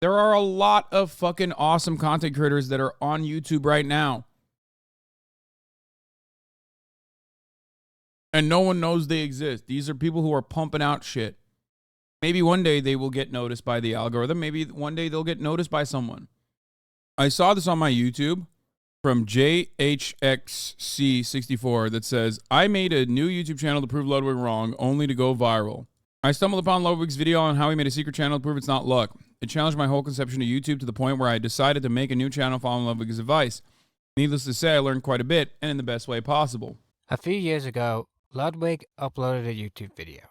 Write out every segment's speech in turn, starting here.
There are a lot of fucking awesome content creators that are on YouTube right now. And no one knows they exist. These are people who are pumping out shit. Maybe one day they will get noticed by the algorithm. Maybe one day they'll get noticed by someone. I saw this on my YouTube from JHXC64 that says, I made a new YouTube channel to prove Ludwig wrong, only to go viral. I stumbled upon Ludwig's video on how he made a secret channel to prove it's not luck. It challenged my whole conception of YouTube to the point where I decided to make a new channel following Ludwig's advice. Needless to say, I learned quite a bit, and in the best way possible. A few years ago, Ludwig uploaded a YouTube video,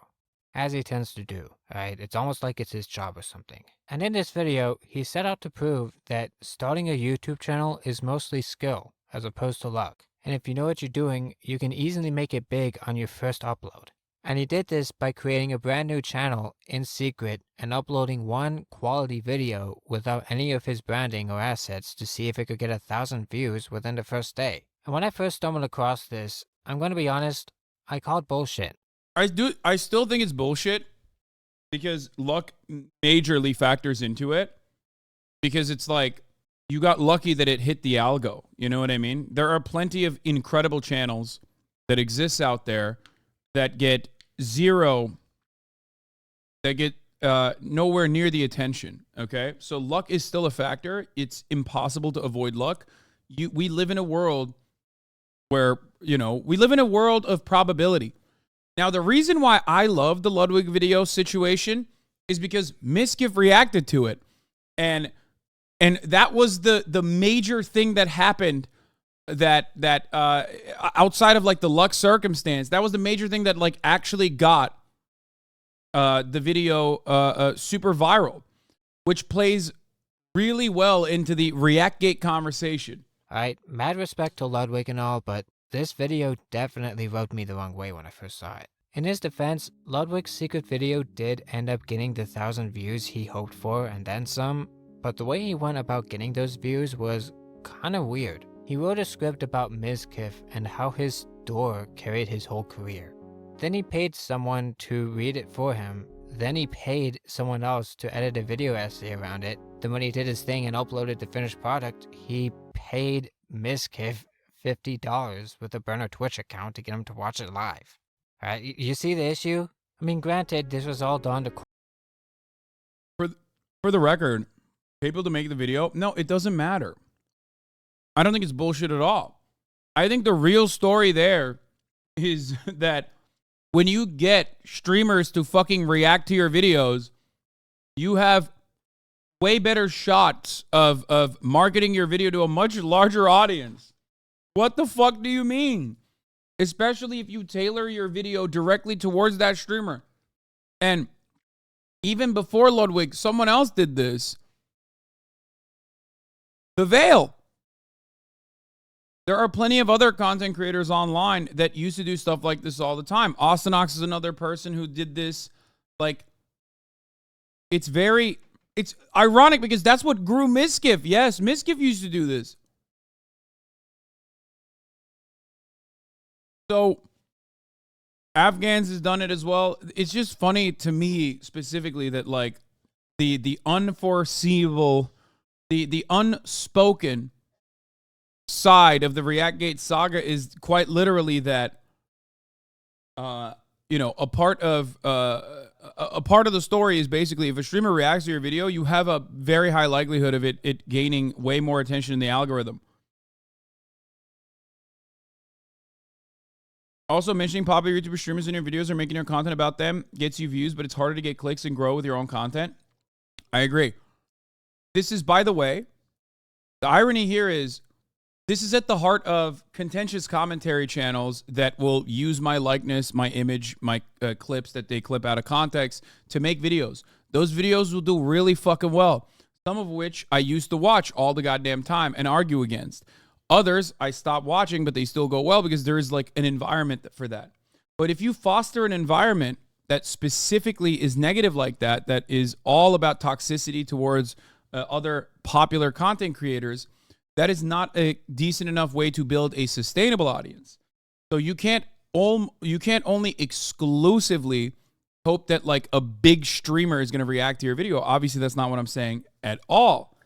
as he tends to do, right? It's almost like it's his job or something. And in this video, he set out to prove that starting a YouTube channel is mostly skill, as opposed to luck. And if you know what you're doing, you can easily make it big on your first upload. And he did this by creating a brand new channel in secret and uploading one quality video without any of his branding or assets to see if it could get 1,000 views within the first day. And when I first stumbled across this, I'm going to be honest, I called bullshit. I still think it's bullshit because luck majorly factors into it, because it's like you got lucky that it hit the algo. You know what I mean? There are plenty of incredible channels that exist out there that get nowhere near the attention. Okay, so luck is still a factor. It's impossible to avoid luck. We live in a world where, we live in a world of probability. Now, the reason why I love the Ludwig video situation is because Miskiff reacted to it. And that was the major thing that happened that outside of like the luck circumstance, that was the major thing that like actually got the video super viral, which plays really well into the ReactGate conversation. All right, mad respect to Ludwig and all, but this video definitely rubbed me the wrong way when I first saw it. In his defense, Ludwig's secret video did end up getting the 1,000 views he hoped for and then some, but the way he went about getting those views was kind of weird. He wrote a script about Miskiff and how his store carried his whole career. Then he paid someone to read it for him. Then he paid someone else to edit a video essay around it. Then when he did his thing and uploaded the finished product, he paid Miskiff $50 with a burner Twitch account to get him to watch it live. Alright, you see the issue? I mean, granted, this was all done to... For the record, people to make the video, no, it doesn't matter. I don't think it's bullshit at all. I think the real story there is that when you get streamers to fucking react to your videos, you have way better shots of marketing your video to a much larger audience. What the fuck do you mean? Especially if you tailor your video directly towards that streamer. And even before Ludwig, someone else did this. The Veil. There are plenty of other content creators online that used to do stuff like this all the time. Austinox is another person who did this. Like, it's ironic because that's what grew Miskiff. Yes, Miskiff used to do this. So, Afghans has done it as well. It's just funny to me specifically that like the unforeseeable, the unspoken side of the ReactGate saga is quite literally that a part of the story is basically if a streamer reacts to your video, you have a very high likelihood of it gaining way more attention in the algorithm. Also, mentioning popular YouTuber streamers in your videos or making your content about them gets you views, but it's harder to get clicks and grow with your own content. I agree. This is, by the way, the irony here is this is at the heart of contentious commentary channels that will use my likeness, my image, my clips that they clip out of context to make videos. Those videos will do really fucking well. Some of which I used to watch all the goddamn time and argue against. Others, I stopped watching, but they still go well because there is like an environment for that. But if you foster an environment that specifically is negative like that, that is all about toxicity towards other popular content creators, that is not a decent enough way to build a sustainable audience. So you can't only exclusively hope that like a big streamer is going to react to your video. Obviously, that's not what I'm saying at all.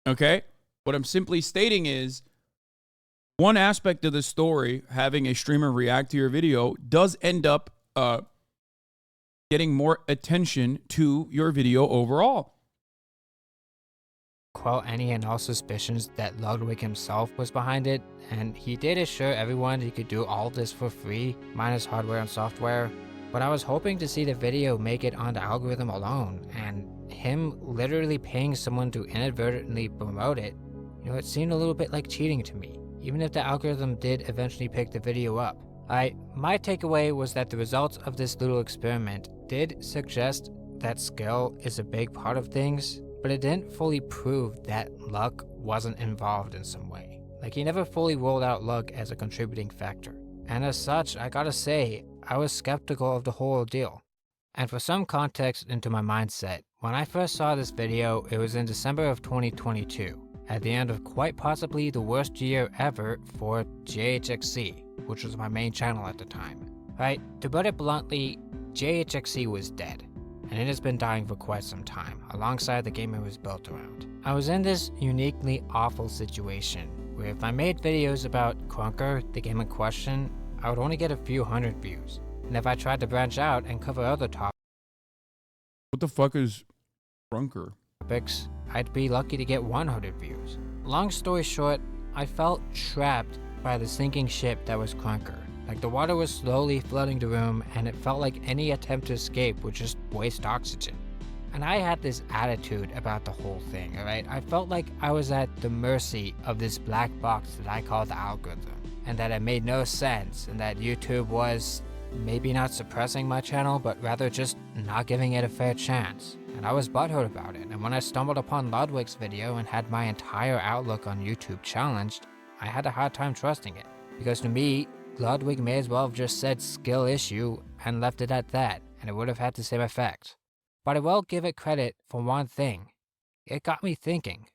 Okay? What I'm simply stating is one aspect of the story, having a streamer react to your video, does end up getting more attention to your video overall. Quell any and all suspicions that Ludwig himself was behind it, and he did assure everyone he could do all this for free, minus hardware and software. But I was hoping to see the video make it on the algorithm alone, and him literally paying someone to inadvertently promote it, it seemed a little bit like cheating to me, even if the algorithm did eventually pick the video up. My takeaway was that the results of this little experiment did suggest that skill is a big part of things, but it didn't fully prove that luck wasn't involved in some way. Like, he never fully rolled out luck as a contributing factor. And as such, I gotta say, I was skeptical of the whole ordeal. And for some context into my mindset, when I first saw this video, it was in December of 2022, at the end of quite possibly the worst year ever for JHXC, which was my main channel at the time. Right, to put it bluntly, JHXC was dead, and it has been dying for quite some time, alongside the game it was built around. I was in this uniquely awful situation, where if I made videos about Crunker, the game in question, I would only get a few hundred views. And if I tried to branch out and cover other topics, What the fuck is Crunker? I'd be lucky to get 100 views. Long story short, I felt trapped by the sinking ship that was Crunker. Like, the water was slowly flooding the room, and it felt like any attempt to escape would just waste oxygen. And I had this attitude about the whole thing, alright? I felt like I was at the mercy of this black box that I call the algorithm, and that it made no sense, and that YouTube was maybe not suppressing my channel, but rather just not giving it a fair chance. And I was butthurt about it, and when I stumbled upon Ludwig's video and had my entire outlook on YouTube challenged, I had a hard time trusting it. Because to me, Ludwig may as well have just said skill issue and left it at that, and it would have had the same effect. But I will give it credit for one thing. It got me thinking,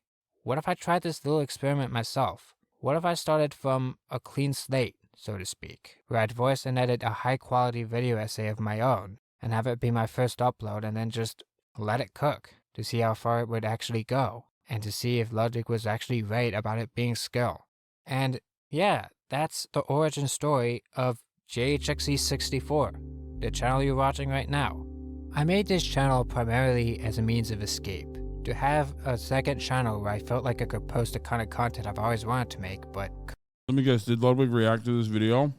what if I tried this little experiment myself? What if I started from a clean slate, so to speak, where I'd voice and edit a high quality video essay of my own, and have it be my first upload, and then just let it cook, to see how far it would actually go, and to see if Ludwig was actually right about it being skill. And yeah, that's the origin story of JHXC64, the channel you're watching right now. I made this channel primarily as a means of escape, to have a second channel where I felt like I could post the kind of content I've always wanted to make, but Let me guess, did Ludwig react to this video?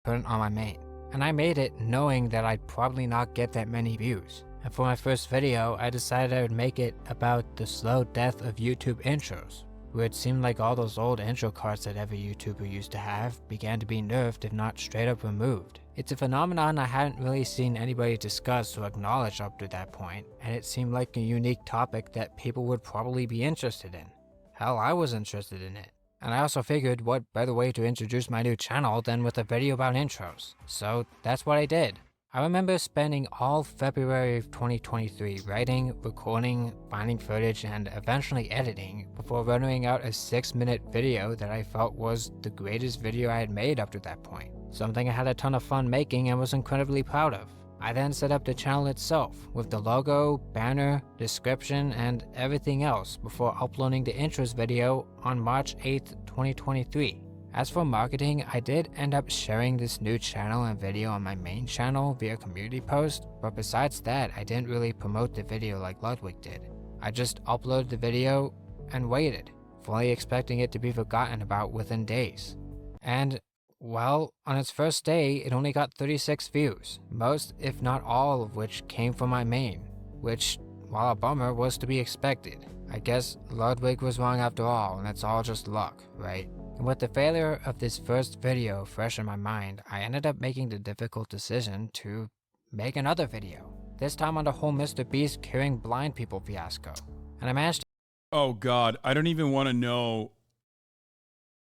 couldn't on my main. And I made it knowing that I'd probably not get that many views. And for my first video, I decided I would make it about the slow death of YouTube intros, where it seemed like all those old intro cards that every YouTuber used to have began to be nerfed if not straight up removed. It's a phenomenon I hadn't really seen anybody discuss or acknowledge up to that point, and it seemed like a unique topic that people would probably be interested in. Hell, I was interested in it. And I also figured what better way to introduce my new channel than with a video about intros. So that's what I did. I remember spending all February of 2023 writing, recording, finding footage, and eventually editing before rendering out a 6-minute video that I felt was the greatest video I had made up to that point. Something I had a ton of fun making and was incredibly proud of. I then set up the channel itself with the logo, banner, description, and everything else before uploading the intros video on March 8th, 2023. As for marketing, I did end up sharing this new channel and video on my main channel via community post, but besides that, I didn't really promote the video like Ludwig did. I just uploaded the video and waited, fully expecting it to be forgotten about within days. And well, on its first day, it only got 36 views, most if not all of which came from my main, which, while a bummer, was to be expected. I guess Ludwig was wrong after all, and it's all just luck, right? And with the failure of this first video fresh in my mind, I ended up making the difficult decision to make another video, this time on the whole Mr. Beast curing blind people fiasco. And I managed to— Oh God, I don't even want to know.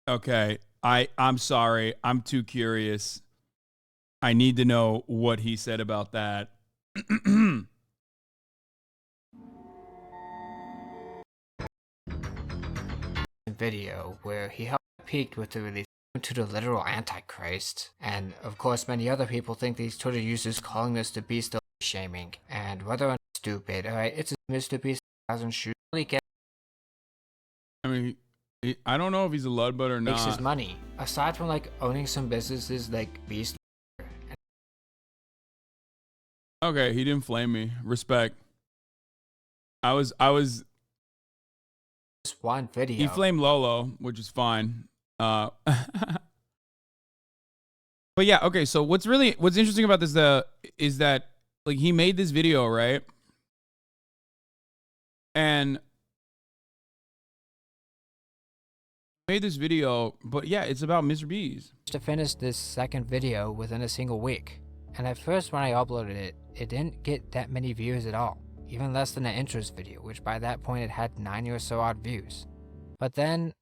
Okay, I'm sorry, I'm too curious. I need to know what he said about that. video where he helped peaked with the release to the literal Antichrist. And of course, many other people think these Twitter users calling this the beast of shaming. And whether or not it's stupid, alright, it's a Mr. Beast doesn't shoot really get. I mean, I don't know if he's a Ludbud or Makes his not. money. Aside from like owning some businesses like Beast. Okay, he didn't flame me. Respect. I was. This one video. He flamed Lolo, which is fine. But yeah, okay. So what's interesting about this is that like he made this video, right? And made this video, but yeah, it's about Mr. Beast. To finish this second video within a single week. And at first when I uploaded it, it didn't get that many views at all. Even less than the intros video, which by that point it had 90 or so odd views. But then,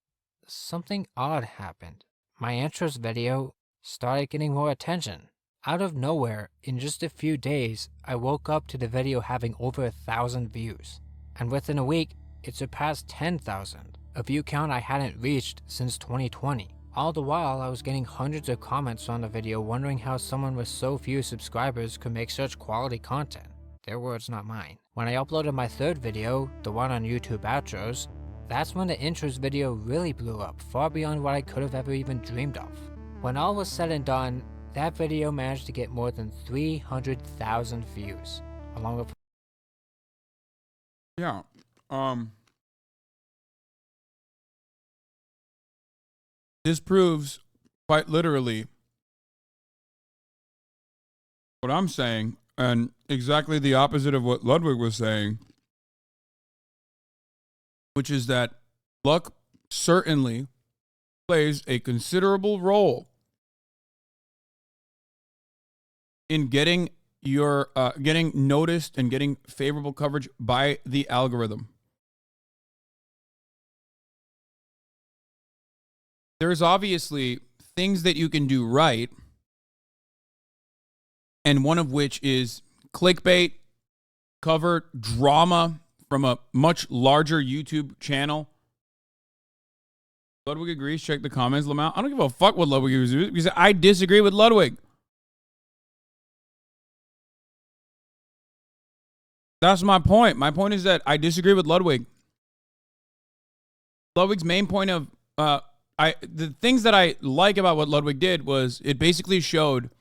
something odd happened. My intros video started getting more attention. Out of nowhere, in just a few days, I woke up to the video having over 1,000 views. And within a week, it surpassed 10,000, a view count I hadn't reached since 2020. All the while, I was getting hundreds of comments on the video wondering how someone with so few subscribers could make such quality content. Their words, not mine. When I uploaded my third video, the one on YouTube outros, that's when the intros video really blew up, far beyond what I could have ever even dreamed of. When all was said and done, that video managed to get more than 300,000 views, along with... Yeah. This proves quite literally what I'm saying, and exactly the opposite of what Ludwig was saying, which is that luck certainly plays a considerable role in getting your getting noticed and getting favorable coverage by the algorithm. There's obviously things that you can do right, and one of which is clickbait, cover drama from a much larger YouTube channel. Ludwig agrees. Check the comments, Lamau. I don't give a fuck what Ludwig agrees because I disagree with Ludwig. That's my point. My point is that I disagree with Ludwig. Ludwig's main point of the things that I like about what Ludwig did was it basically showed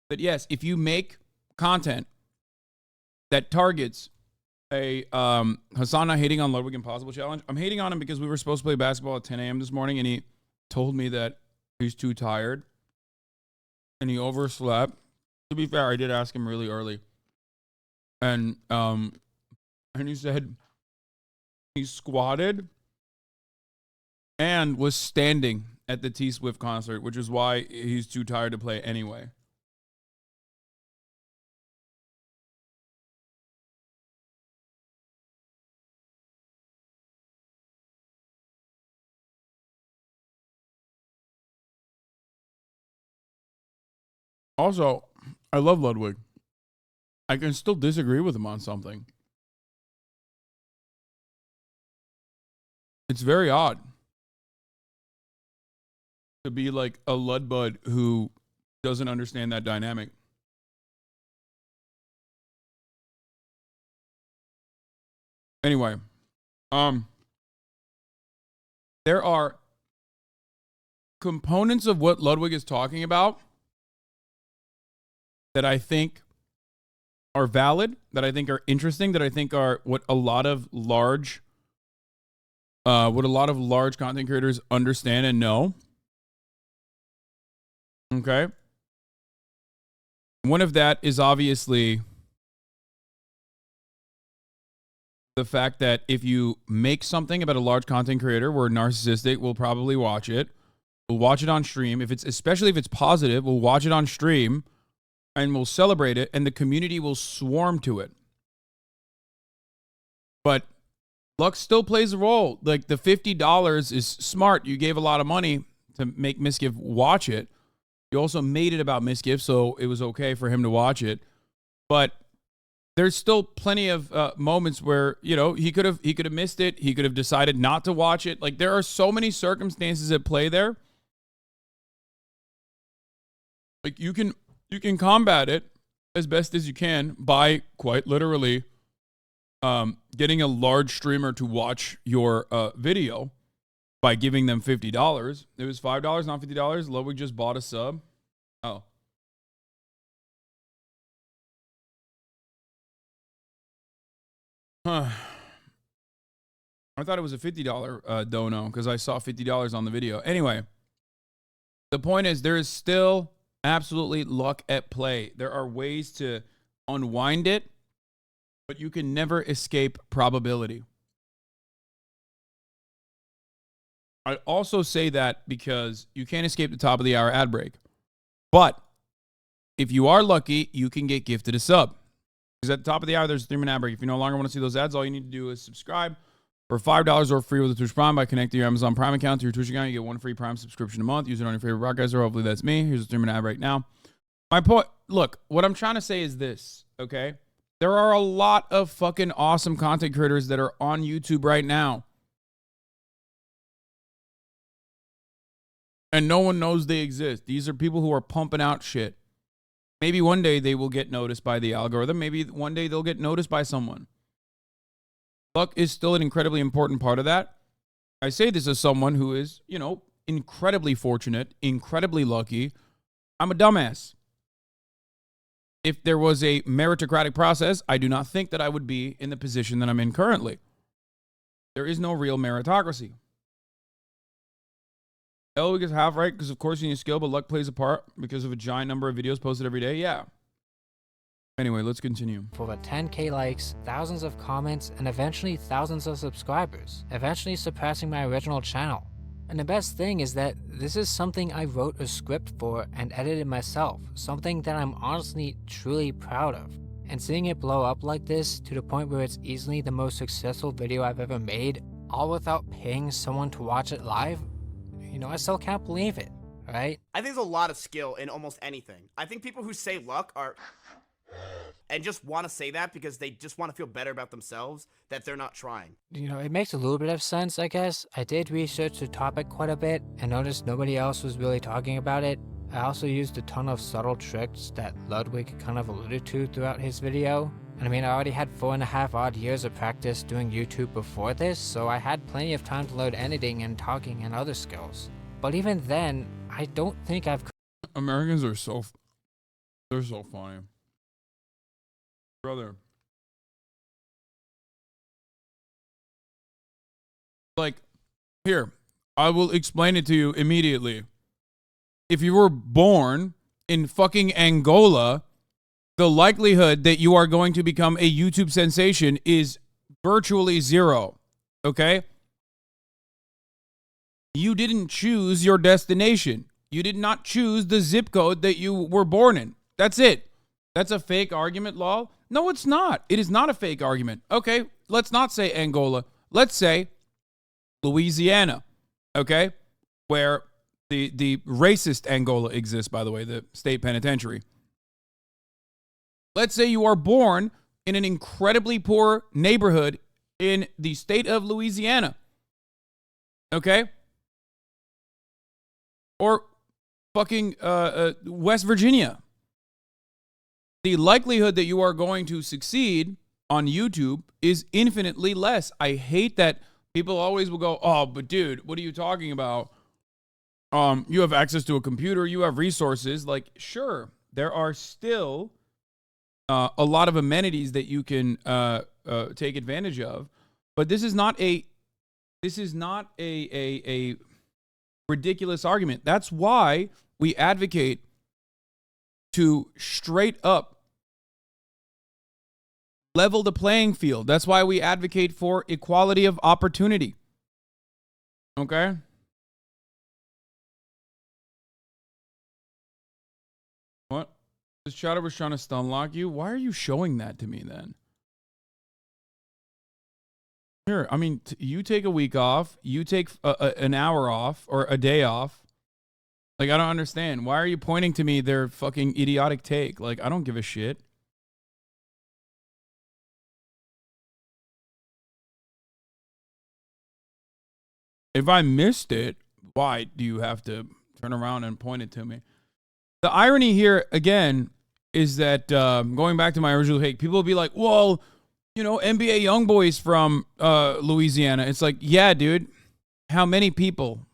that yes, if you make content that targets a Hasana hating on Ludwig Impossible challenge. I'm hating on him because we were supposed to play basketball at 10 a.m. this morning, and he told me that he's too tired and he overslept. To be fair, I did ask him really early, and he said he squatted and was standing at the T Swift concert, which is why he's too tired to play anyway. Also, I love Ludwig. I can still disagree with him on something. It's very odd to be like a Ludbud who doesn't understand that dynamic. Anyway, there are components of what Ludwig is talking about that I think are valid, that I think are interesting, that I think are what a lot of large content creators understand and know. Okay. One of that is obviously the fact that if you make something about a large content creator, we're narcissistic, we'll probably watch it. We'll watch it on stream. Especially if it's positive, we'll watch it on stream and we'll celebrate it, and the community will swarm to it. But luck still plays a role. Like the $50 is smart. You gave a lot of money to make Miskiff watch it. You also made it about Miskiff, so it was okay for him to watch it. But there's still plenty of moments where, you know, he could have missed it. He could have decided not to watch it. Like there are so many circumstances at play there Like you can combat it as best as you can by quite literally getting a large streamer to watch your video by giving them $50. It was $5, not $50. Ludwig just bought a sub. Oh. Huh. I thought it was a $50 dono because I saw $50 on the video. Anyway, the point is there is still absolutely luck at play. There are ways to unwind it, but you can never escape probability. I also say that because you can't escape the top of the hour ad break. But if you are lucky, you can get gifted a sub. Because at the top of the hour, there's a 3-minute ad break. If you no longer want to see those ads, all you need to do is subscribe for $5 or free with a Twitch Prime by connecting your Amazon Prime account to your Twitch account. You get one free Prime subscription a month. Use it on your favorite broadcaster. Hopefully that's me. Here's a 3-minute ad right now. My point, look, what I'm trying to say is this, okay? There are a lot of fucking awesome content creators that are on YouTube right now. And no one knows they exist. These are people who are pumping out shit. Maybe one day they will get noticed by the algorithm. Maybe one day they'll get noticed by someone. Luck is still an incredibly important part of that. I say this as someone who is, you know, incredibly fortunate, incredibly lucky. I'm a dumbass. If there was a meritocratic process, I do not think that I would be in the position that I'm in currently. There is no real meritocracy. Ludwig is half right because, of course, you need skill, but luck plays a part because of a giant number of videos posted every day. Yeah. Anyway, let's continue. For over 10k likes, thousands of comments, and eventually thousands of subscribers, eventually surpassing my original channel. And the best thing is that this is something I wrote a script for and edited myself, something that I'm honestly truly proud of. And seeing it blow up like this to the point where it's easily the most successful video I've ever made, all without paying someone to watch it live, you know, I still can't believe it, right? I think there's a lot of skill in almost anything. I think people who say luck are and just want to say that because they just want to feel better about themselves that they're not trying. You know, it makes a little bit of sense, I guess. I did research the topic quite a bit and noticed nobody else was really talking about it. I also used a ton of subtle tricks that Ludwig kind of alluded to throughout his video. And I mean, I already had 4.5 odd years of practice doing YouTube before this, so I had plenty of time to learn editing and talking and other skills. But even then, I don't think I've... Americans are they're so funny. Brother. Like, here, I will explain it to you immediately. If you were born in fucking Angola, the likelihood that you are going to become a YouTube sensation is virtually zero. Okay? You didn't choose your destination. You did not choose the zip code that you were born in. That's it. That's a fake argument, lol. No, it's not. It is not a fake argument. Okay, let's not say Angola. Let's say Louisiana. Okay? Where the racist Angola exists, by the way, the state penitentiary. Let's say you are born in an incredibly poor neighborhood in the state of Louisiana. Okay? Or fucking West Virginia. The likelihood that you are going to succeed on YouTube is infinitely less. I hate that people always will go, oh, but dude, what are you talking about? You have access to a computer, you have resources. Like, sure, there are still a lot of amenities that you can take advantage of, but this is not a ridiculous argument. That's why we advocate to straight up level the playing field. That's why we advocate for equality of opportunity. Okay? What? This chatter was trying to stun lock you? Why are you showing that to me then? Here, I mean, you take a week off. You take an hour off or a day off. Like, I don't understand. Why are you pointing to me their fucking idiotic take? Like, I don't give a shit. If I missed it, why do you have to turn around and point it to me? The irony here, again, is that going back to my original take, people will be like, well, you know, NBA YoungBoy's from Louisiana. It's like, yeah, dude, how many people?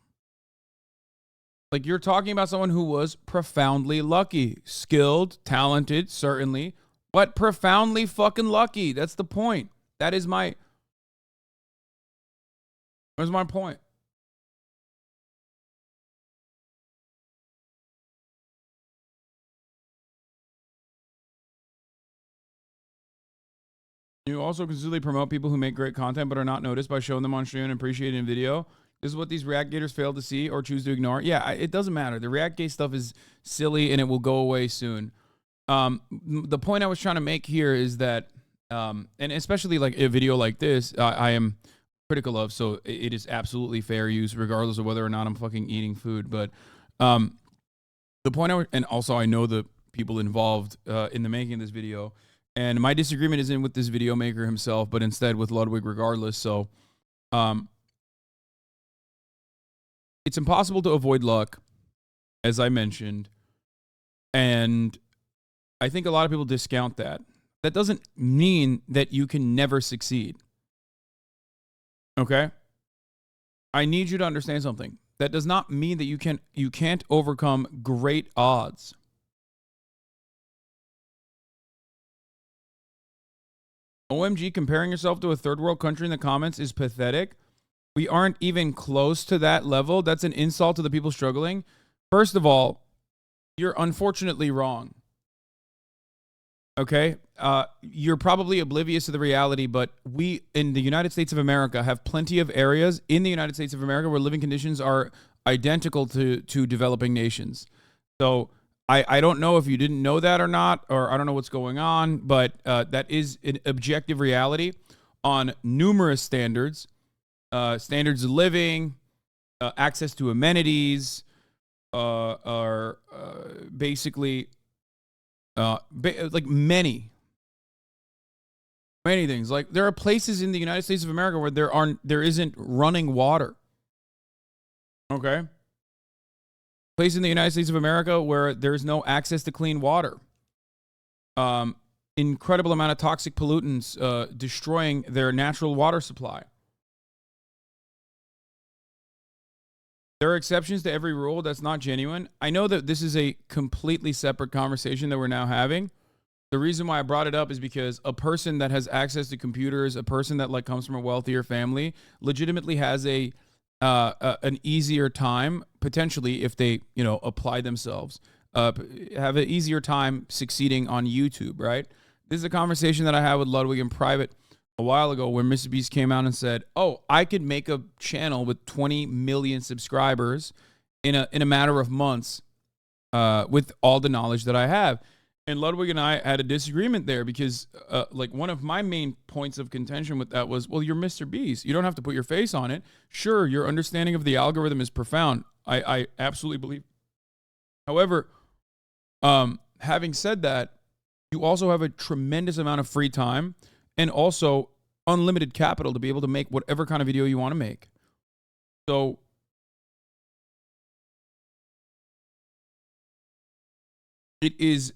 Like, you're talking about someone who was profoundly lucky, skilled, talented, certainly, but profoundly fucking lucky. That's the point. That's my point. You also consistently promote people who make great content but are not noticed by showing them on stream and appreciated in video. This is what these React Gators fail to see or choose to ignore. Yeah, it doesn't matter. The React Gate stuff is silly and it will go away soon. The point I was trying to make here is that, and especially like a video like this, I am critical of, so it is absolutely fair use regardless of whether or not I'm fucking eating food. But the point and also I know the people involved in the making of this video, and my disagreement isn't with this video maker himself, but instead with Ludwig regardless. So it's impossible to avoid luck, as I mentioned, and I think a lot of people discount that. That doesn't mean that you can never succeed. Okay? I need you to understand something. That does not mean that you can't overcome great odds. OMG, comparing yourself to a third world country in the comments is pathetic. We aren't even close to that level. That's an insult to the people struggling. First of all, you're unfortunately wrong. Okay? You're probably oblivious to the reality, but we in the United States of America have plenty of areas in the United States of America where living conditions are identical to developing nations. So I don't know if you didn't know that or not, or I don't know what's going on, but that is an objective reality on numerous standards. Standards of living, access to amenities, are basically like many things. Like there are places in the United States of America where there isn't running water. Okay. Place in the United States of America where there's no access to clean water. Incredible amount of toxic pollutants destroying their natural water supply. There are exceptions to every rule. That's not genuine. I know that this is a completely separate conversation that we're now having. The reason why I brought it up is because a person that has access to computers, a person that like comes from a wealthier family, legitimately has an easier time, potentially, if they, you know, apply themselves, have an easier time succeeding on YouTube, right? This is a conversation that I had with Ludwig in private a while ago where Mr. Beast came out and said, oh, I could make a channel with 20 million subscribers in a matter of months with all the knowledge that I have. And Ludwig and I had a disagreement there because like one of my main points of contention with that was, well, you're Mr. Beast. You don't have to put your face on it. Sure, your understanding of the algorithm is profound. I absolutely believe. However, having said that, you also have a tremendous amount of free time and also unlimited capital to be able to make whatever kind of video you want to make. So it is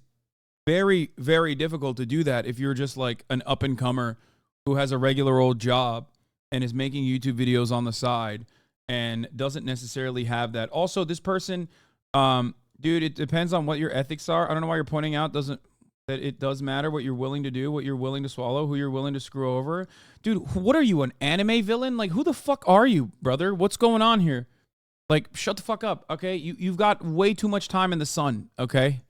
very, very difficult to do that if you're just like an up-and-comer who has a regular old job and is making YouTube videos on the side and doesn't necessarily have that. Also, this person, dude, it depends on what your ethics are. I don't know why you're pointing out that it does matter what you're willing to do, what you're willing to swallow, who you're willing to screw over. Dude, what are you, an anime villain? Like, who the fuck are you, brother? What's going on here? Like, shut the fuck up, okay? You've got way too much time in the sun, okay?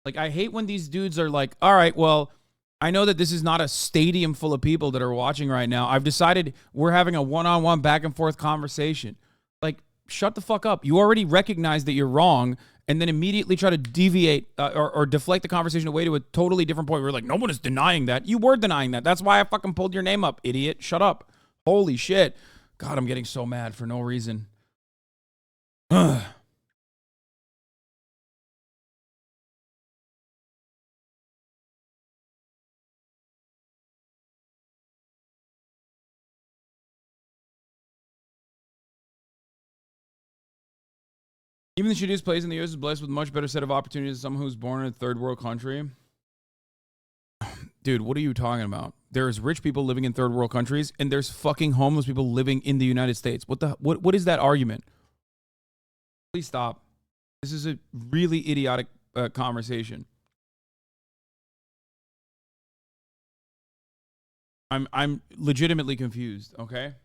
Like, I hate when these dudes are like, all right, well, I know that this is not a stadium full of people that are watching right now. I've decided we're having a one-on-one back and forth conversation. Like, shut the fuck up. You already recognize that you're wrong and then immediately try to deviate or deflect the conversation away to a totally different point where you're like, no one is denying that. You were denying that. That's why I fucking pulled your name up, idiot. Shut up. Holy shit. God, I'm getting so mad for no reason. Ugh. Even the shittiest place in the US is blessed with a much better set of opportunities than someone who's born in a third world country. Dude, what are you talking about? There's rich people living in third world countries, and there's fucking homeless people living in the United States. What is that argument? Please stop. This is a really idiotic conversation. I'm legitimately confused, okay?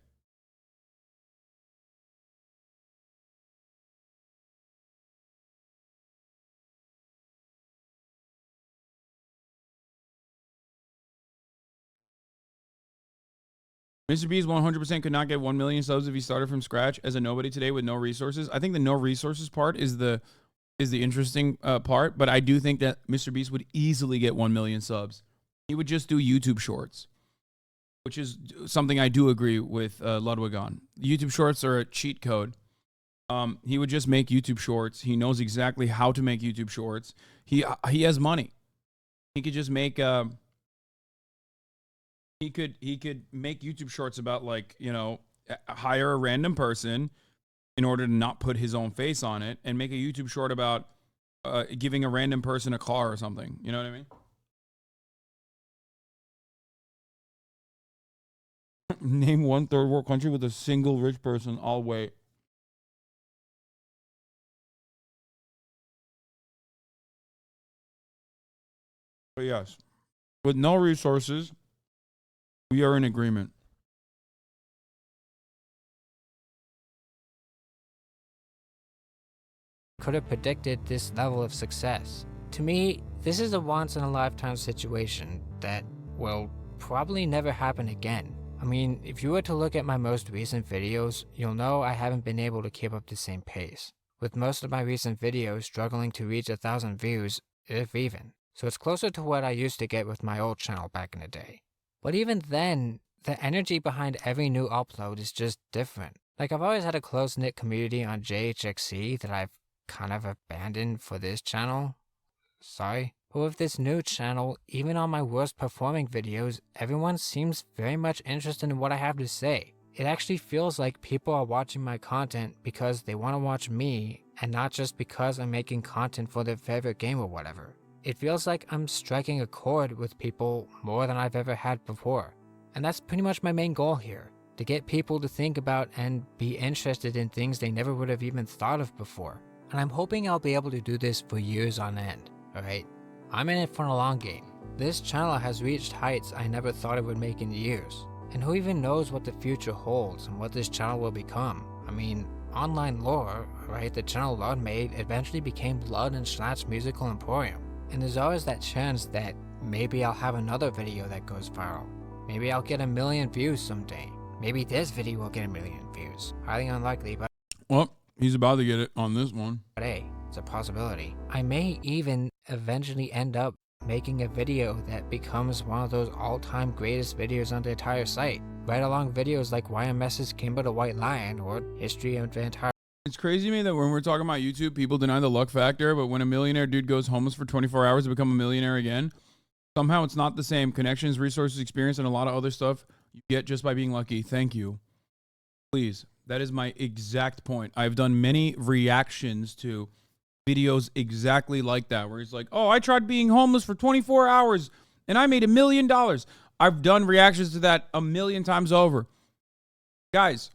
Mr. Beast 100% could not get 1 million subs if he started from scratch as a nobody today with no resources. I think the no resources part is the interesting part, but I do think that Mr. Beast would easily get 1 million subs. He would just do YouTube shorts, which is something I do agree with Ludwig on. YouTube shorts are a cheat code. He would just make YouTube shorts. He knows exactly how to make YouTube shorts. He has money. He could just make he could make YouTube shorts about, like, you know, hire a random person in order to not put his own face on it, and make a YouTube short about giving a random person a car or something. You know what I mean? Name one third world country with a single rich person. I'll wait. But yes, with no resources, we are in agreement. Could have predicted this level of success. To me, this is a once-in-a-lifetime situation that will probably never happen again. I mean, if you were to look at my most recent videos, you'll know I haven't been able to keep up the same pace, with most of my recent videos struggling to reach 1,000 views, if even. So it's closer to what I used to get with my old channel back in the day. But even then, the energy behind every new upload is just different. Like, I've always had a close-knit community on JHXC that I've kind of abandoned for this channel. Sorry. But with this new channel, even on my worst performing videos, everyone seems very much interested in what I have to say. It actually feels like people are watching my content because they want to watch me, and not just because I'm making content for their favorite game or whatever. It feels like I'm striking a chord with people more than I've ever had before. And that's pretty much my main goal here, to get people to think about and be interested in things they never would have even thought of before. And I'm hoping I'll be able to do this for years on end, alright? I'm in it for a long game. This channel has reached heights I never thought it would make in years. And who even knows what the future holds and what this channel will become? I mean, online lore, right? The channel Lud made eventually became Lud and Schlatt's Musical Emporium. And there's always that chance that maybe I'll have another video that goes viral. Maybe I'll get 1 million views someday. Maybe this video will get 1 million views. Highly unlikely, but Well, he's about to get it on this one. hey, it's a possibility. I may even eventually end up making a video that becomes one of those all-time greatest videos on the entire site. Right along videos like Why I Messaged Kimber the White Lion or History of the Entire. It's crazy to me that when we're talking about YouTube, people deny the luck factor, but when a millionaire dude goes homeless for 24 hours to become a millionaire again, somehow it's not the same. Connections, resources, experience, and a lot of other stuff you get just by being lucky. Thank you. Please. That is my exact point. I've done many reactions to videos exactly like that, where he's like, oh, I tried being homeless for 24 hours and I made $1 million. I've done reactions to that 1 million times over. Guys,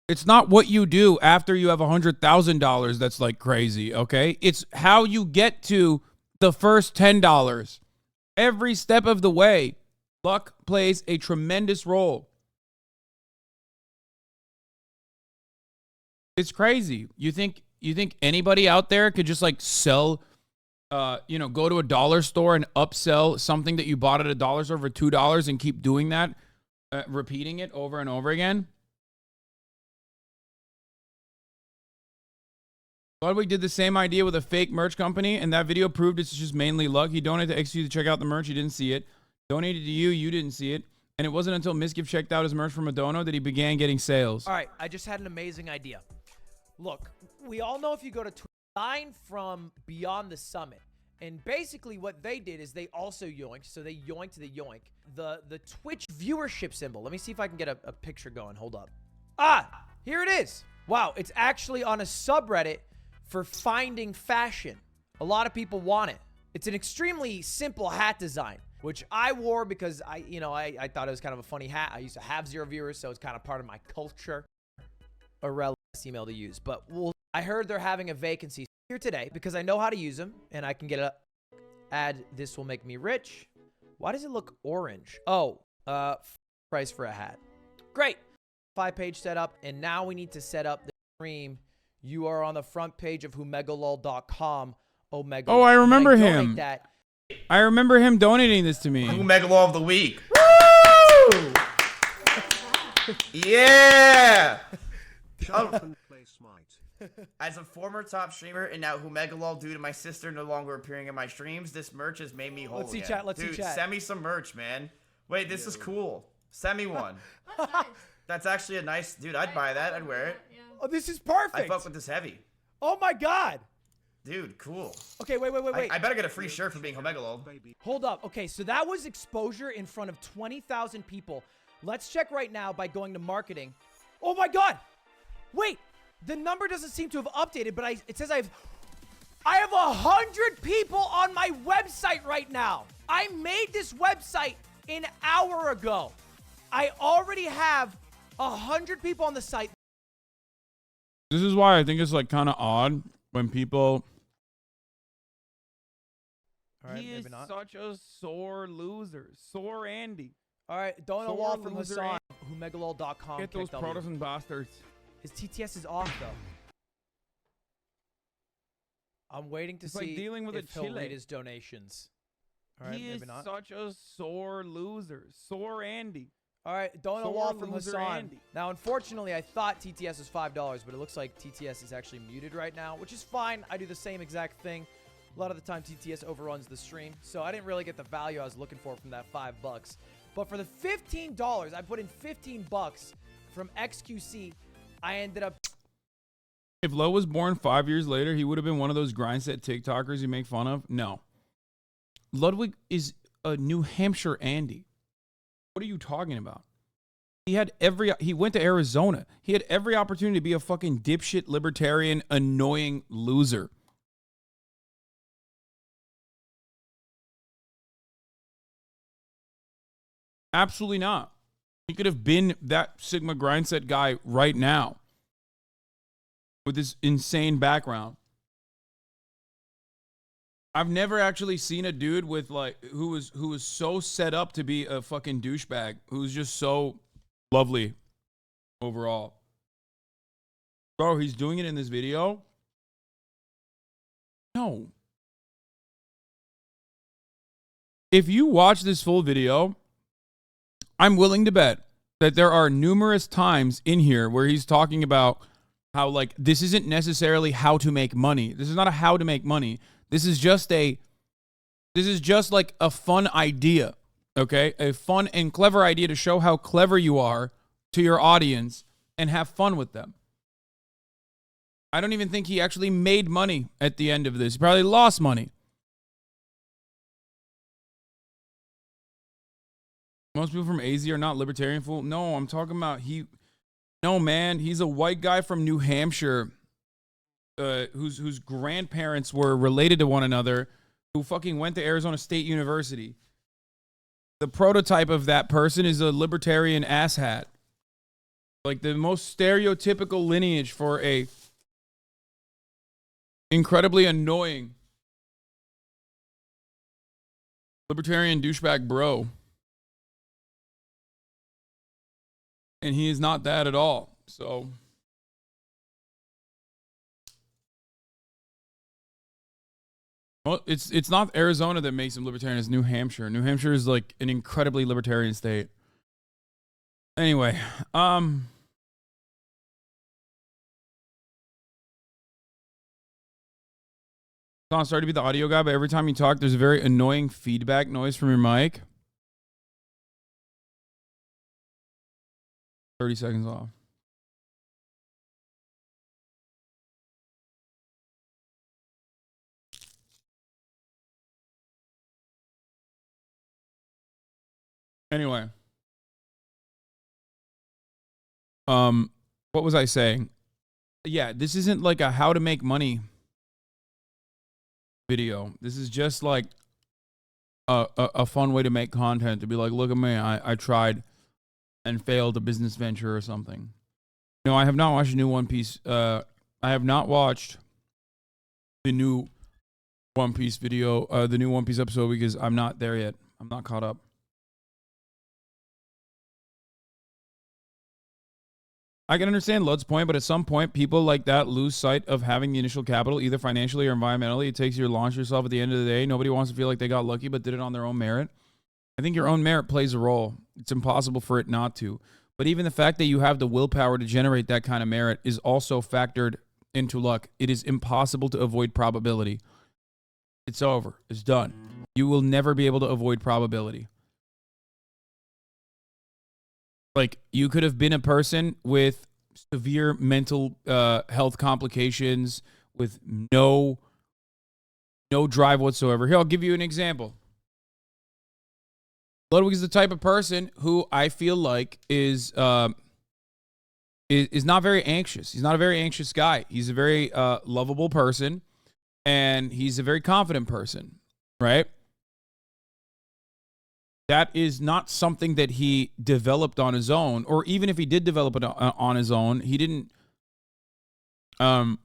it's not what you do after you have $100,000 that's like crazy, okay? It's how you get to the first $10. Every step of the way, luck plays a tremendous role. It's crazy. You think anybody out there could just like sell, go to a dollar store and upsell something that you bought at a dollar store for $2 and keep doing that, repeating it over and over again? Ludwig did the same idea with a fake merch company, and that video proved it's just mainly luck. He donated to XQ to check out the merch. He didn't see it. Donated to you. You didn't see it. And it wasn't until Misgift checked out his merch from Madono that he began getting sales. All right, I just had an amazing idea. Look, we all know if you go to line from Beyond the Summit, and basically what they did is they also yoinked, so they yoinked the yoink. The Twitch viewership symbol. Let me see if I can get a picture going. Hold up. Ah, here it is. Wow, it's actually on a subreddit for finding fashion. A lot of people want it. It's an extremely simple hat design, which I wore because I thought it was kind of a funny hat. I used to have 0 viewers, so it's kind of part of my culture. A relevant email to use, but I heard they're having a vacancy here today because I know how to use them and I can get a ad. This will make me rich. Why does it look orange? Oh, price for a hat. Great. 5-page setup, and now we need to set up the stream. You are on the front page of whomegalol.com. Omega. Oh, I remember When I him. donate that, I remember him donating this to me. Megalol of the week. Woo! Yeah! As a former top streamer and now Megalol due to my sister no longer appearing in my streams, this merch has made me whole Let's see again. chat, let's see Dude, chat. send me some merch, man. Wait, this is cool. Send me one. That's actually a nice... Dude, I'd buy that. I'd wear it. Oh, this is perfect. I fuck with this heavy. Oh my god. Dude, cool. Okay, wait. I better get a free shirt for being Megalol. Hold up. Okay, so that was exposure in front of 20,000 people. Let's check right now by going to marketing. Oh my god. Wait. The number doesn't seem to have updated, but it says I have 100 people on my website right now. I made this website an hour ago. I already have 100 people on the site. This is why I think it's like kind of odd when people. All right, He maybe is not. such a sore loser. Sore Andy. All right, don't know Sore wall from loser Hasan. Whomegalol.com. Get those Protestant bastards. His TTS is off though. I'm waiting to It's see like dealing with if a he'll Chile. rate his donations. All right, He maybe is not. such a sore loser. Sore Andy. All right, don't know Sore wall from loser Hasan. Andy. Now, unfortunately, I thought TTS was $5, but it looks like TTS is actually muted right now, which is fine. I do the same exact thing. A lot of the time, TTS overruns the stream, so I didn't really get the value I was looking for from that $5. But for the $15, I put in $15 from XQC. I ended up. If Lowe was born 5 years later, he would have been one of those grindset TikTokers you make fun of. No. Ludwig is a New Hampshire Andy. What are you talking about? He went to Arizona. He had every opportunity to be a fucking dipshit, libertarian, annoying loser. Absolutely not. He could have been that Sigma grindset guy right now with this insane background. I've never actually seen a dude with like who was so set up to be a fucking douchebag, who's just so lovely overall. Bro, he's doing it in this video? No. If you watch this full video, I'm willing to bet that there are numerous times in here where he's talking about how like this isn't necessarily how to make money. This is not a how to make money. This is just like a fun idea, okay? A fun and clever idea to show how clever you are to your audience and have fun with them. I don't even think he actually made money at the end of this. He probably lost money. Most people from AZ are not libertarian fool. No, I'm talking about no, man, he's a white guy from New Hampshire whose grandparents were related to one another, who fucking went to Arizona State University. The prototype of that person is a libertarian asshat. Like the most stereotypical lineage for a incredibly annoying libertarian douchebag bro. And he is not that at all. So well, it's not Arizona that makes him libertarian, it's New Hampshire. New Hampshire is like an incredibly libertarian state. Anyway, I'm sorry to be the audio guy, but every time you talk, there's a very annoying feedback noise from your mic. 30 seconds off. Anyway. What was I saying? Yeah, this isn't like a how to make money video. This is just like a fun way to make content, to be like, look at me, I tried and failed a business venture or something. No, I have not watched a new One Piece. I have not watched the new One Piece video, the new One Piece episode, because I'm not there yet. I'm not caught up. I can understand Lud's point, but at some point, people like that lose sight of having the initial capital, either financially or environmentally. It takes you to launch yourself at the end of the day. Nobody wants to feel like they got lucky, but did it on their own merit. I think your own merit plays a role. It's impossible for it not to. But even the fact that you have the willpower to generate that kind of merit is also factored into luck. It is impossible to avoid probability. It's over. It's done. You will never be able to avoid probability. Like, you could have been a person with severe mental health complications, with no drive whatsoever. Here, I'll give you an example. Ludwig is the type of person who I feel like is not very anxious. He's not a very anxious guy. He's a very lovable person, and he's a very confident person, right? That is not something that he developed on his own, or even if he did develop it on his own, he didn't. At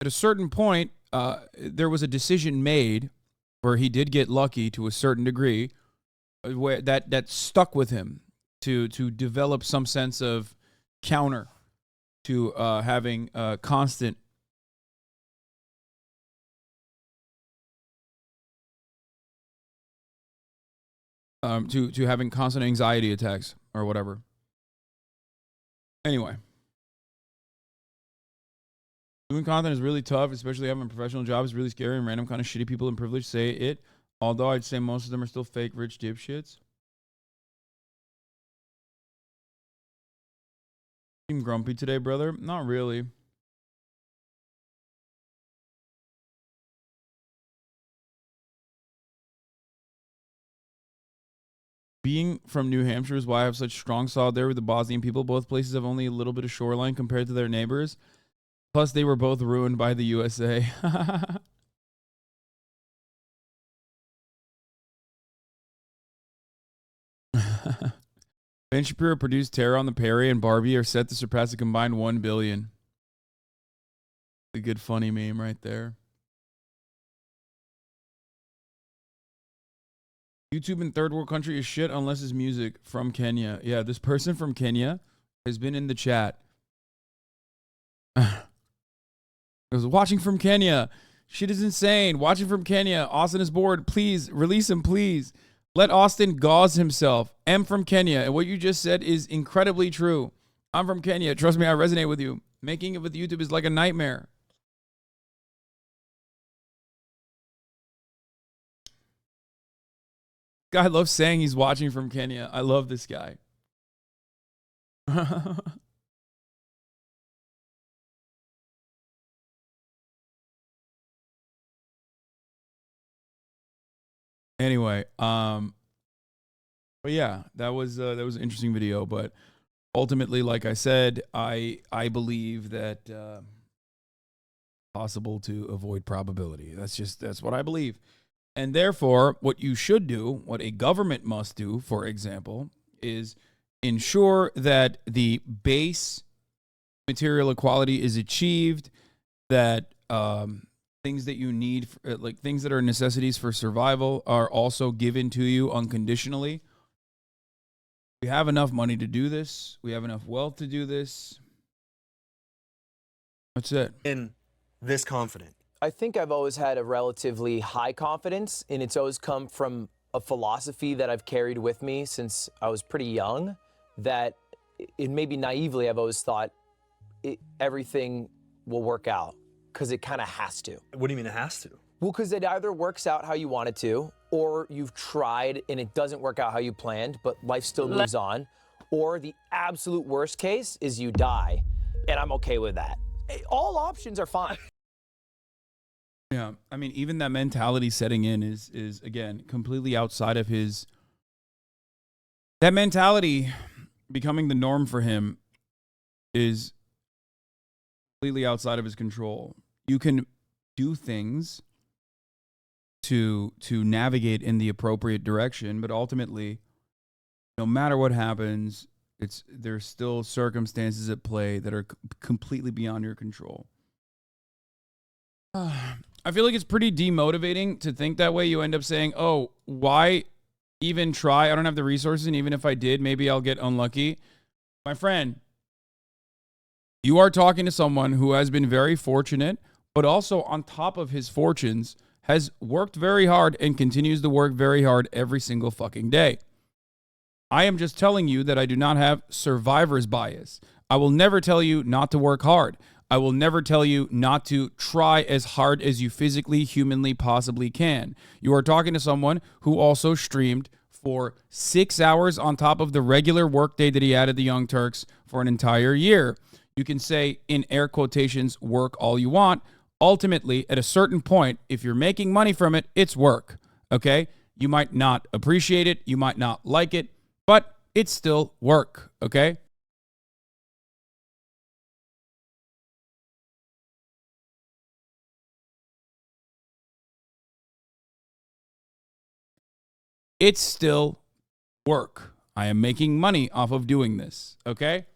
a certain point, there was a decision made where he did get lucky to a certain degree, where that stuck with him to develop some sense of counter to having constant to having constant anxiety attacks or whatever. Anyway, doing content is really tough, especially having a professional job is really scary, and random kind of shitty people and privileged say it. Although I'd say most of them are still fake rich dipshits. Seem grumpy today, brother? Not really. Being from New Hampshire is why I have such strong solidarity with the Bosnian people. Both places have only a little bit of shoreline compared to their neighbors. Plus, they were both ruined by the USA. Ben Shapiro produced Terror on the Prairie and Barbie are set to surpass a combined 1 billion. A good funny meme right there. YouTube in third world country is shit unless it's music from Kenya. Yeah, this person from Kenya has been in the chat. I was watching from Kenya. Shit is insane. Watching from Kenya. Austin is bored. Please, release him, please. Let Austin gauze himself. I'm from Kenya, and what you just said is incredibly true. I'm from Kenya. Trust me, I resonate with you. Making it with YouTube is like a nightmare. Guy loves saying he's watching from Kenya. I love this guy. Anyway, but yeah, that was an interesting video. But ultimately, like I said, I believe that possible to avoid probability. That's what I believe. And therefore, what you should do, what a government must do, for example, is ensure that the base material equality is achieved, that things that you need, like things that are necessities for survival, are also given to you unconditionally. We have enough money to do this. We have enough wealth to do this. That's it. In this confident. I think I've always had a relatively high confidence, and it's always come from a philosophy that I've carried with me since I was pretty young, that it maybe naively I've always thought everything will work out, because it kind of has to. What do you mean it has to? Well, because it either works out how you want it to, or you've tried and it doesn't work out how you planned, but life still moves on, or the absolute worst case is you die, and I'm okay with that. All options are fine. Yeah, I mean, even that mentality setting in is again completely outside of his. That mentality becoming the norm for him is completely outside of his control. You can do things to navigate in the appropriate direction. But ultimately, no matter what happens, there's still circumstances at play that are completely beyond your control. I feel like it's pretty demotivating to think that way. You end up saying, oh, why even try? I don't have the resources, and even if I did, maybe I'll get unlucky. My friend, you are talking to someone who has been very fortunate, but also on top of his fortunes, has worked very hard and continues to work very hard every single fucking day. I am just telling you that I do not have survivor's bias. I will never tell you not to work hard. I will never tell you not to try as hard as you physically, humanly, possibly can. You are talking to someone who also streamed for 6 hours on top of the regular workday that he had at the Young Turks for an entire year. You can say, in air quotations, work all you want. Ultimately, at a certain point, if you're making money from it, it's work, okay? You might not appreciate it. You might not like it, but it's still work, okay? It's still work. I am making money off of doing this, okay?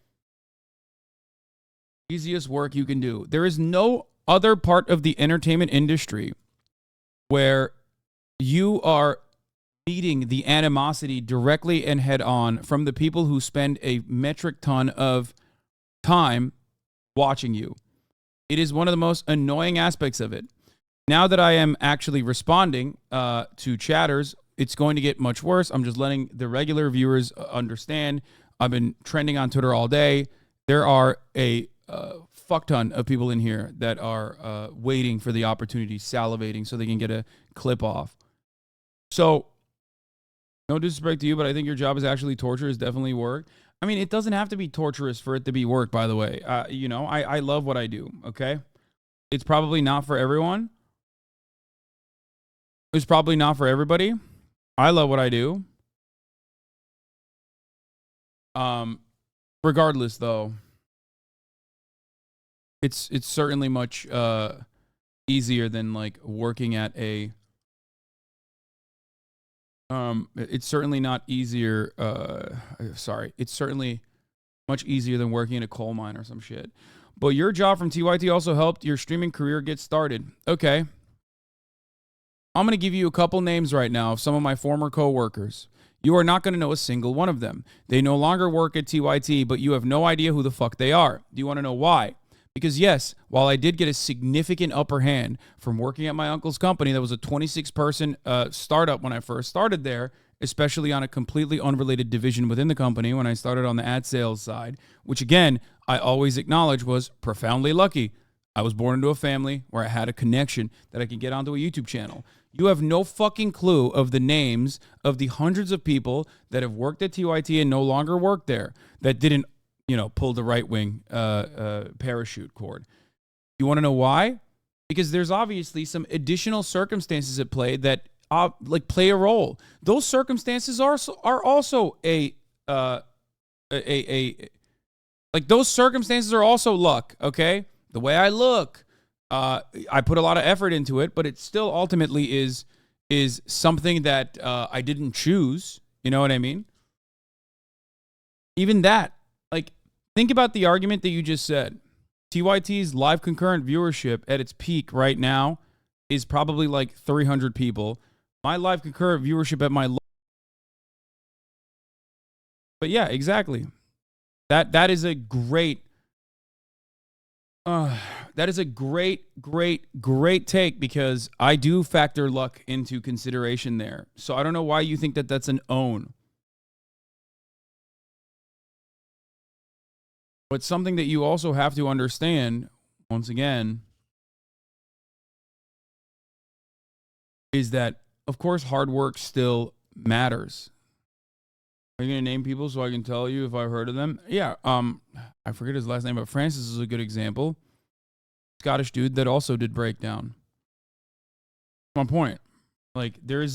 Easiest work you can do. There is no other part of the entertainment industry where you are meeting the animosity directly and head on from the people who spend a metric ton of time watching you. It is one of the most annoying aspects of it. Now that I am actually responding to chatters, it's going to get much worse. I'm just letting the regular viewers understand. I've been trending on Twitter all day. There are a fuck ton of people in here that are waiting for the opportunity, salivating so they can get a clip off. So, no disrespect to you, but I think your job is actually torture, is definitely work. I mean, it doesn't have to be torturous for it to be work, by the way. You know, I love what I do, okay? It's probably not for everyone. It's probably not for everybody. I love what I do. Regardless, though, it's certainly much easier than like working at a. It's certainly not easier. It's certainly much easier than working in a coal mine or some shit. But your job from TYT also helped your streaming career get started. Okay. I'm going to give you a couple names right now of some of my former coworkers. You are not going to know a single one of them. They no longer work at TYT, but you have no idea who the fuck they are. Do you want to know why? Because yes, while I did get a significant upper hand from working at my uncle's company, that was a 26-person startup when I first started there, especially on a completely unrelated division within the company when I started on the ad sales side, which again, I always acknowledge was profoundly lucky. I was born into a family where I had a connection that I could get onto a YouTube channel. You have no fucking clue of the names of the hundreds of people that have worked at TYT and no longer work there, that didn't, pull the right wing parachute cord. You want to know why? Because there's obviously some additional circumstances at play that play a role. Those circumstances are also those circumstances are also luck. Okay, the way I look, I put a lot of effort into it, but it still ultimately is something that I didn't choose. You know what I mean? Even that, think about the argument that you just said. TYT's live concurrent viewership at its peak right now is probably like 300 people. My live concurrent viewership at my but yeah, exactly. That is a great great take, because I do factor luck into consideration there. So I don't know why you think that that's an own. But something that you also have to understand, once again, is that, of course, hard work still matters. Are you going to name people so I can tell you if I've heard of them? Yeah, I forget his last name, but Francis is a good example. Scottish dude that also did breakdown. My point. There's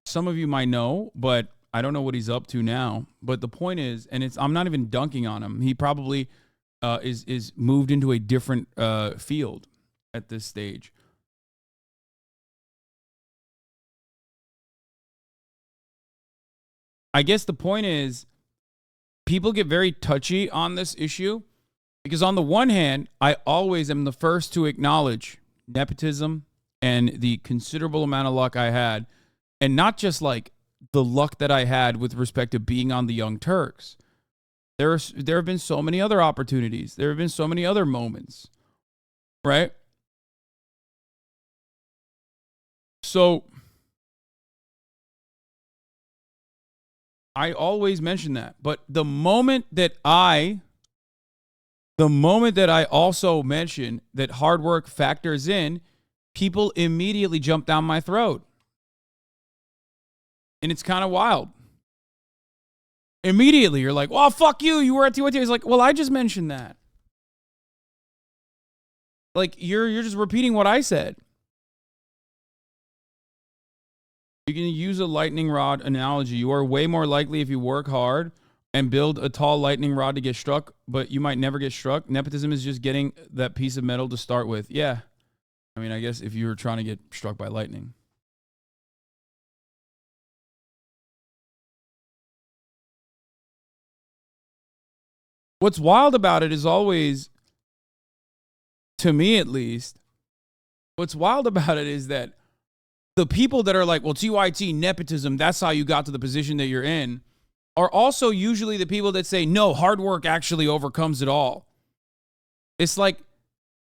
some of you might know, but I don't know what he's up to now. But the point is, and I'm not even dunking on him. He probably is moved into a different field at this stage. I guess the point is people get very touchy on this issue because on the one hand, I always am the first to acknowledge nepotism and the considerable amount of luck I had, and not just like the luck that I had with respect to being on the Young Turks. There have been so many other opportunities. There have been so many other moments, right? So I always mention that. But the moment that I also mention that hard work factors in, people immediately jump down my throat. And it's kind of wild. Immediately, you're like, well, fuck you. You were at TYT. It's like, well, I just mentioned that. Like, you're just repeating what I said. You can use a lightning rod analogy. You are way more likely if you work hard and build a tall lightning rod to get struck, but you might never get struck. Nepotism is just getting that piece of metal to start with. Yeah. I mean, I guess if you were trying to get struck by lightning. What's wild about it is always, to me at least, what's wild about it is that the people that are like, well, TYT, nepotism, that's how you got to the position that you're in, are also usually the people that say, no, hard work actually overcomes it all. It's like,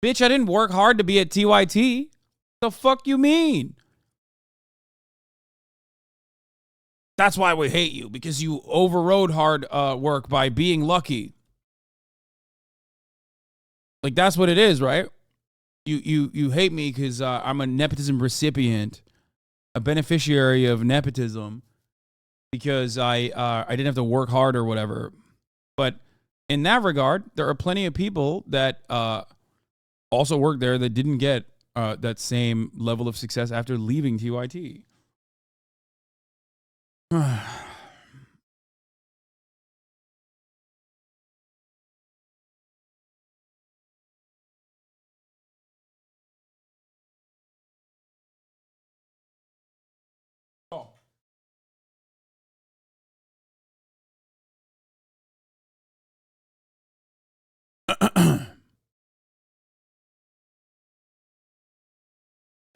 bitch, I didn't work hard to be at TYT. The fuck you mean? That's why we hate you, because you overrode hard work by being lucky. Like, that's what it is, right? You hate me because I'm a nepotism recipient, a beneficiary of nepotism, because I didn't have to work hard or whatever. But in that regard, there are plenty of people that also work there that didn't get that same level of success after leaving TYT. Oh.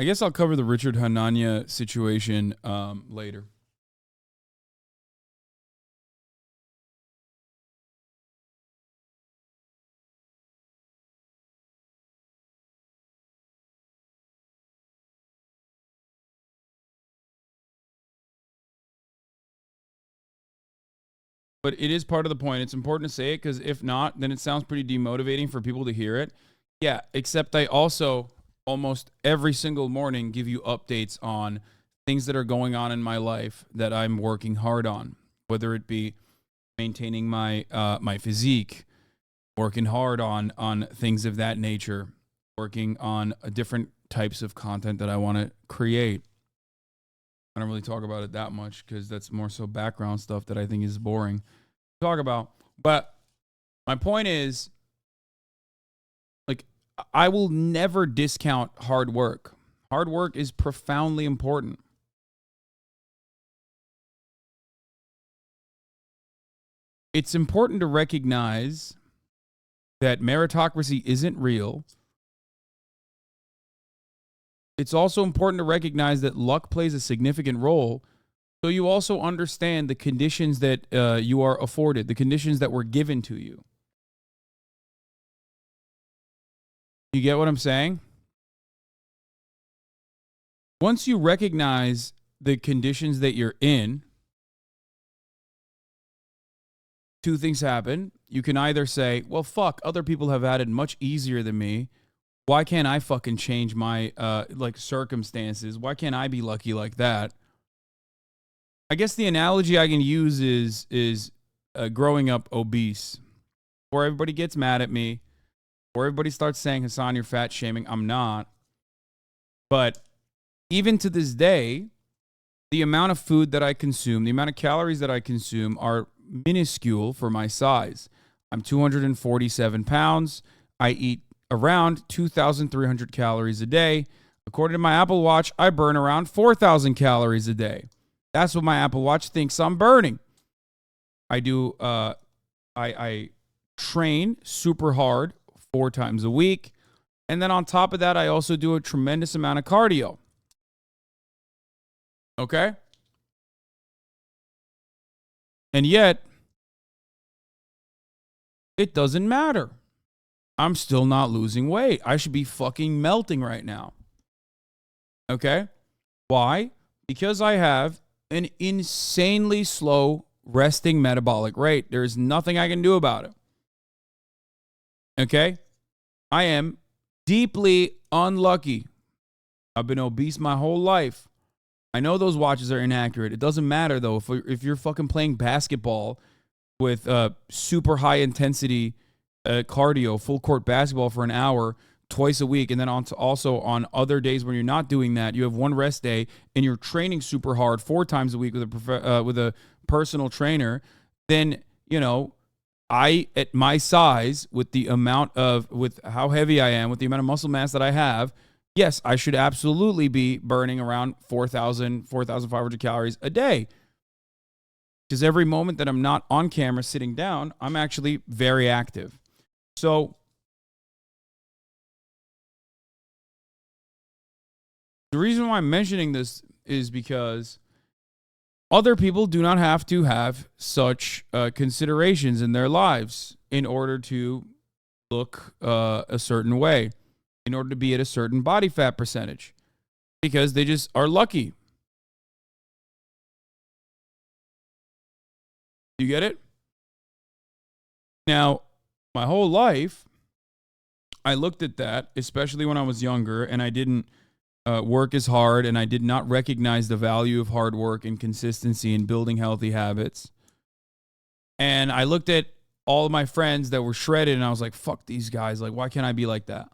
I guess I'll cover the Richard Hanania situation later. But it is part of the point. It's important to say it because if not, then it sounds pretty demotivating for people to hear it. Yeah, except I also almost every single morning give you updates on things that are going on in my life that I'm working hard on, whether it be maintaining my my physique, working hard on things of that nature, working on different types of content that I want to create. I don't really talk about it that much because that's more so background stuff that I think is boring to talk about. But my point is, like, I will never discount hard work. Hard work is profoundly important. It's important to recognize that meritocracy isn't real. It's also important to recognize that luck plays a significant role, so you also understand the conditions that you are afforded, the conditions that were given to you. You get what I'm saying? Once you recognize the conditions that you're in, two things happen. You can either say, well, fuck, other people have had it much easier than me. Why can't I fucking change my like circumstances? Why can't I be lucky like that? I guess the analogy I can use is growing up obese, where everybody gets mad at me, where everybody starts saying, Hasan, you're fat shaming. I'm not. But even to this day, the amount of food that I consume, the amount of calories that I consume are minuscule for my size. I'm 247 pounds. I eat around 2,300 calories a day. According to my Apple Watch, I burn around 4,000 calories a day. That's what my Apple Watch thinks I'm burning. I do I train super hard 4 times a week. And then on top of that, I also do a tremendous amount of cardio. Okay? And yet, it doesn't matter. I'm still not losing weight. I should be fucking melting right now. Okay? Why? Because I have an insanely slow resting metabolic rate. There's nothing I can do about it. Okay? I am deeply unlucky. I've been obese my whole life. I know those watches are inaccurate. It doesn't matter, though. If you're fucking playing basketball with super high intensity cardio, full court basketball for an hour twice a week, and then also on other days when you're not doing that, you have one rest day, and you're training super hard 4 times a week with a personal trainer, then, you know, I, at my size, with how heavy I am, with the amount of muscle mass that I have, yes, I should absolutely be burning around 4,500 calories a day. Because every moment that I'm not on camera sitting down, I'm actually very active. So the reason why I'm mentioning this is because other people do not have to have such considerations in their lives in order to look a certain way, in order to be at a certain body fat percentage, because they just are lucky. You get it? Now, my whole life, I looked at that, especially when I was younger, and I didn't work as hard, and I did not recognize the value of hard work and consistency in building healthy habits. And I looked at all of my friends that were shredded, and I was like, fuck these guys. Like, why can't I be like that?